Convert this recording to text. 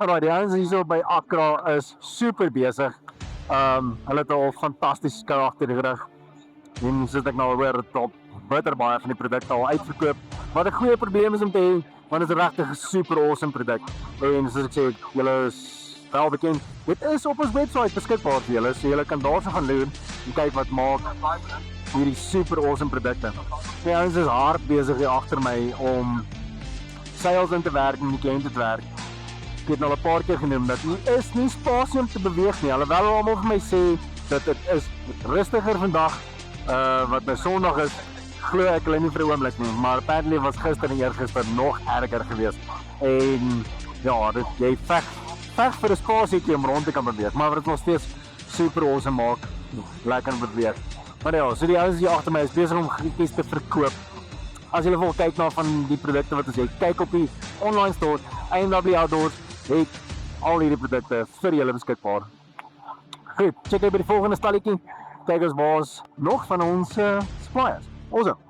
Alright, die ouens hier so by Accra is super besig. Hulle het al fantasties karakter gerig. En soos ek nou hoor, het al bitter baie van die produkte al uitverkoop. Wat 'n goeie probleem is om te hê, want dit is regtig 'n super awesome produk. En soos ek sê, julle is wel bekend. Dit is op ons webwerf beskikbaar vir julle, so julle kan daarso gaan loer en kyk wat maak hierdie super awesome produkte. Die ouens is hard besig hier agter my om sales in te werk en die kliënte te werk. Ek het nou al 'n paar keer genoem dat hier is nie spasie om te beweeg nie. Alhoewel almal vir my sê dat dit is rustiger vandag, wat nou Sondag is, glo ek hulle nie vir 'n oomblik nie, maar apparently was gister en eergister nog erger geweest. En ja, jy veg vir 'n spasietjie om rond te kan beweeg, maar wat dit nog steeds super awesome maak, lekker beweeg. Maar ja, so die ouens hier agter my is besig om goedjies te verkoop. As jy wil kyk na van die produkte wat ons het, kyk op die online store, IMW Outdoors het al hierdie produkte vir julle beskikbaar. Goed, check uit by die volgende stalletjie. Kyk ons waar ons nog van ons suppliers. Awesome.